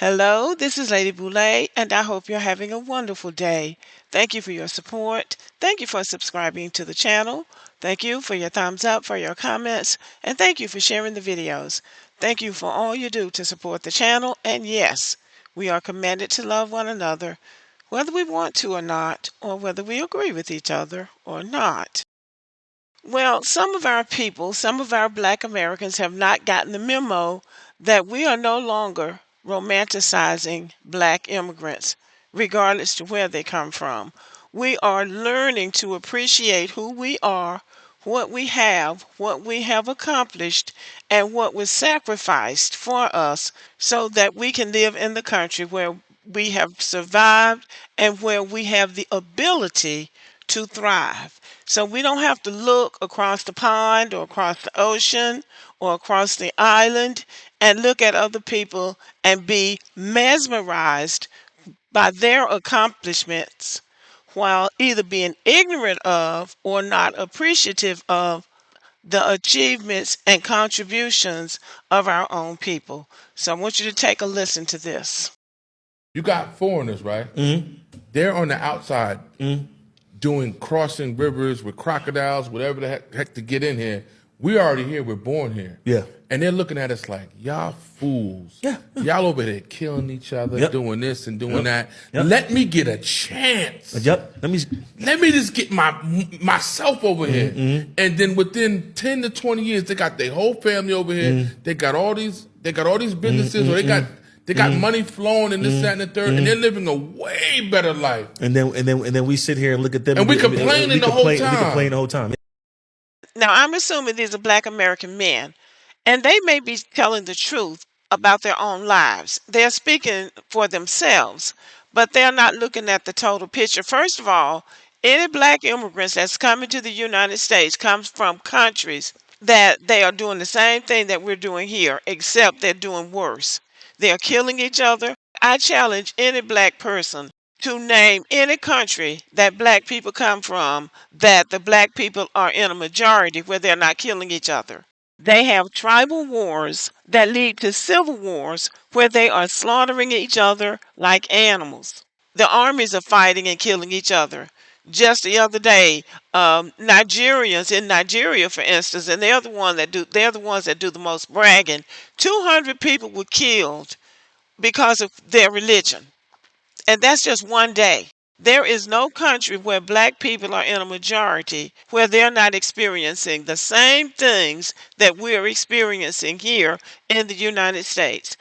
Hello, this is Lady Boulay, and I hope you're having a wonderful day. Thank you for your support. Thank you for subscribing to the channel. Thank you for your thumbs up, for your comments, and thank you for sharing the videos. Thank you for all you do to support the channel. And yes, we are commanded to love one another, whether we want to or not, or whether we agree with each other or not. Well, some of our people, some of our Black Americans have not gotten the memo that we are no longer romanticizing Black immigrants, regardless to where they come from. We are learning to appreciate who we are, what we have accomplished, and what was sacrificed for us so that we can live in the country where we have survived and where we have the ability to thrive. So we don't have to look across the pond or across the ocean or across the island and look at other people and be mesmerized by their accomplishments while either being ignorant of or not appreciative of the achievements and contributions of our own people. So I want you to take a listen to this. You got foreigners, right? Mm-hmm. They're on the outside doing crossing rivers with crocodiles, whatever the heck to get in here. We already here. We're born here. Yeah. And they're looking at us like, y'all fools. Yeah. Y'all over there killing each other, Yep. doing this and doing that. Yep. Let me get a chance. Yep. Let me just get myself over here. And then within 10 to 20 years, they got their whole family over here. They got all these businesses, or they got money flowing and this, that, and the third, and they're living a way better life. And then we sit here and look at them And we complaining the whole time. We complain the whole time. Now, I'm assuming these are Black American men, and they may be telling the truth about their own lives. They're speaking for themselves, but they're not looking at the total picture. First of all, any Black immigrants that's coming to the United States comes from countries that they are doing the same thing that we're doing here, except they're doing worse. They're killing each other. I challenge any Black person to name any country that Black people come from that the Black people are in a majority where they're not killing each other. They have tribal wars that lead to civil wars where they are slaughtering each other like animals. The armies are fighting and killing each other. Just the other day, Nigerians in Nigeria, for instance, and they're the ones that do the most bragging. 200 people were killed because of their religion. And that's just one day. There is no country where Black people are in a majority where they're not experiencing the same things that we're experiencing here in the United States.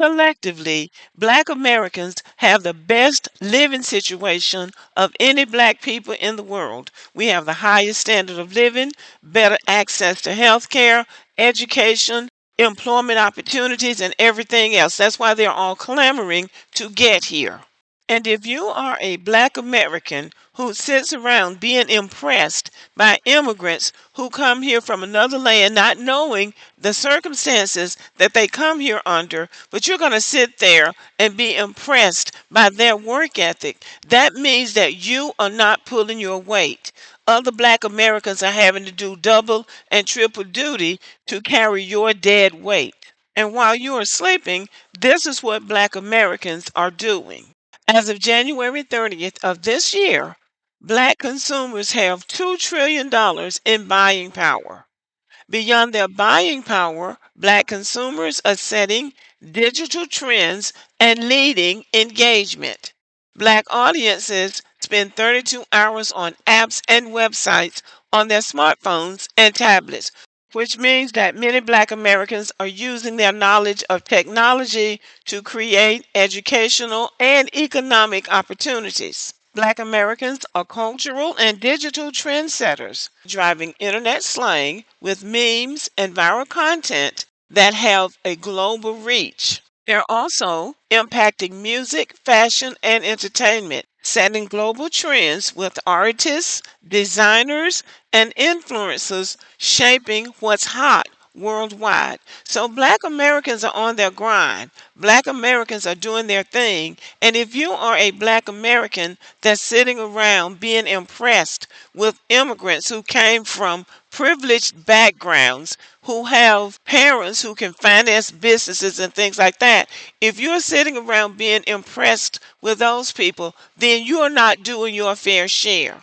Collectively, Black Americans have the best living situation of any Black people in the world. We have the highest standard of living, better access to health care, education, employment opportunities, and everything else. That's why they're all clamoring to get here. And if you are a Black American who sits around being impressed by immigrants who come here from another land, not knowing the circumstances that they come here under, but you're going to sit there and be impressed by their work ethic, that means that you are not pulling your weight. Other Black Americans are having to do double and triple duty to carry your dead weight. And while you are sleeping, this is what Black Americans are doing. As of January 30th of this year, Black consumers have $2 trillion in buying power. Beyond their buying power, Black consumers are setting digital trends and leading engagement. Black audiences spend 32 hours on apps and websites on their smartphones and tablets, which means that many Black Americans are using their knowledge of technology to create educational and economic opportunities. Black Americans are cultural and digital trendsetters, driving internet slang with memes and viral content that have a global reach. They're also impacting music, fashion, and entertainment, setting global trends with artists, designers, and influencers shaping what's hot, worldwide. So black Americans are on their grind. Black Americans are doing their thing. And if you are a black American that's sitting around being impressed with immigrants who came from privileged backgrounds, who have parents who can finance businesses and things like that, if you're sitting around being impressed with those people, then you're not doing your fair share.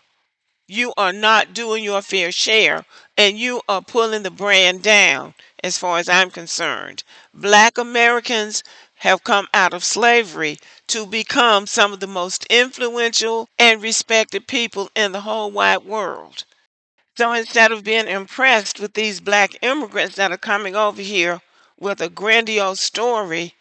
You are not doing your fair share, and you are pulling the brand down as far as I'm concerned. Black Americans have come out of slavery to become some of the most influential and respected people in the whole wide world. So instead of being impressed with these black immigrants that are coming over here with a grandiose story,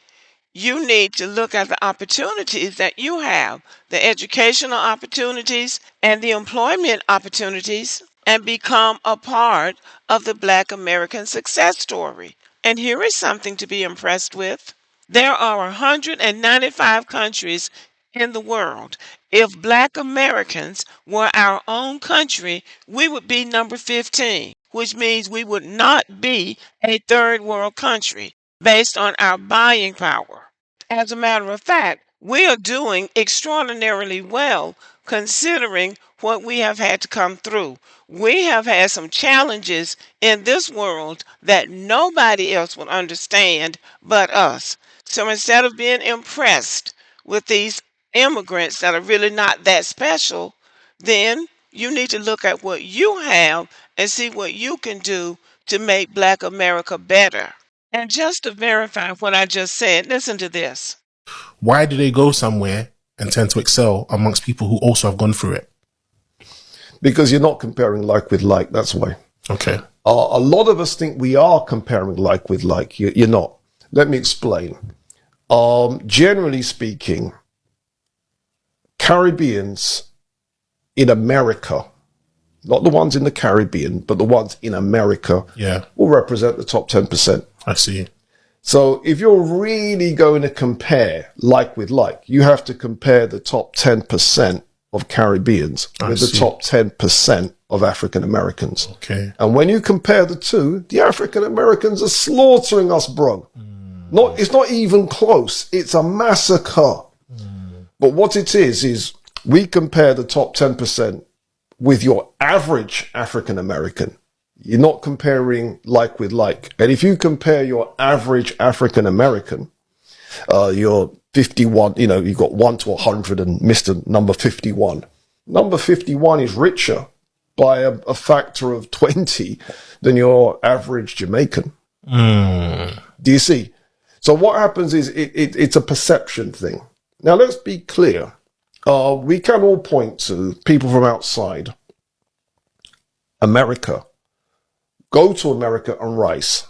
you need to look at the opportunities that you have, the educational opportunities and the employment opportunities, and become a part of the black American success story. And here is something to be impressed with. There are 195 countries in the world. If black Americans were our own country, we would be number 15, which means we would not be a third world country based on our buying power. As a matter of fact, we are doing extraordinarily well considering what we have had to come through. We have had some challenges in this world that nobody else will understand but us. So instead of being impressed with these immigrants that are really not that special, then you need to look at what you have and see what you can do to make Black America better. And just to verify what I just said, listen to this. Why do they go somewhere and tend to excel amongst people who also have gone through it? Because you're not comparing like with like. That's why. Okay. A lot of us think we are comparing like with like. You're not. Let me explain. Generally speaking, Caribbeans in America, not the ones in the Caribbean, but the ones in America, will represent the top 10%. I see. So if you're really going to compare like with like, you have to compare the top 10% of Caribbeans with the top 10% of African Americans. Okay. And when you compare the two, the African Americans are slaughtering us, bro. It's not even close. It's a massacre. But what it is we compare the top 10% with your average African American. You're not comparing like with like. And if you compare your average African American, you're 51, you got 1 to 100 and Mr. number 51. Number 51 is richer by a factor of 20 than your average Jamaican. Do you see? So what happens is it's a perception thing. Now let's be clear. We can all point to people from outside America. Go to America and rise.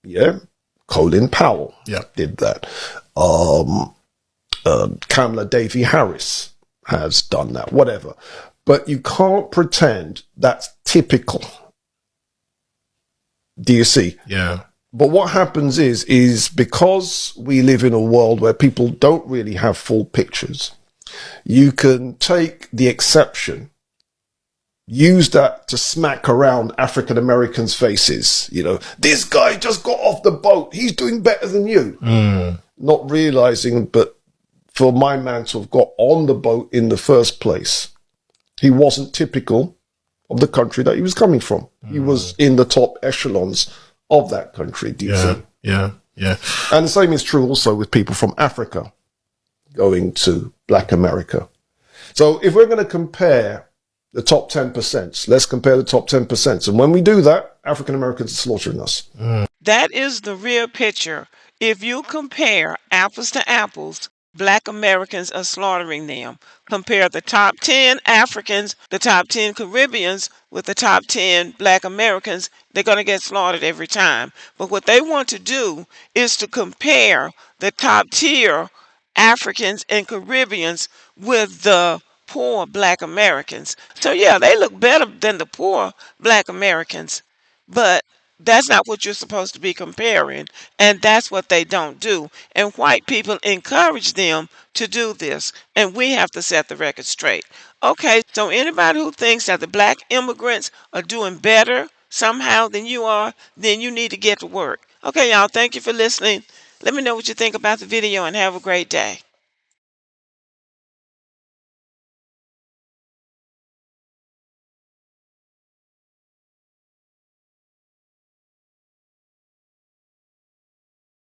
Yeah. Colin Powell did that. Kamala Davy Harris has done that, whatever. But you can't pretend that's typical. Do you see? Yeah. But what happens is because we live in a world where people don't really have full pictures, you can take the exception, use that to smack around African Americans' faces. This guy just got off the boat. He's doing better than you. Not realizing, but for my man to have got on the boat in the first place, he wasn't typical of the country that he was coming from. He was in the top echelons of that country. Do you see? Yeah. And the same is true also with people from Africa going to Black America. So if we're going to compare the top 10%, let's compare the top 10%. And when we do that, African Americans are slaughtering us. That is the real picture. If you compare apples to apples, Black Americans are slaughtering them. Compare the top 10 Africans, the top 10 Caribbeans with the top 10 Black Americans, they're going to get slaughtered every time. But what they want to do is to compare the top tier Africans and Caribbeans with the poor Black Americans. So yeah, they look better than the poor Black Americans, but that's not what you're supposed to be comparing, and that's what they don't do. And white people encourage them to do this, and we have to set the record straight. Okay, so anybody who thinks that the black immigrants are doing better somehow than you are, then you need to get to work. Okay, y'all, thank you for listening. Let me know what you think about the video and have a great day.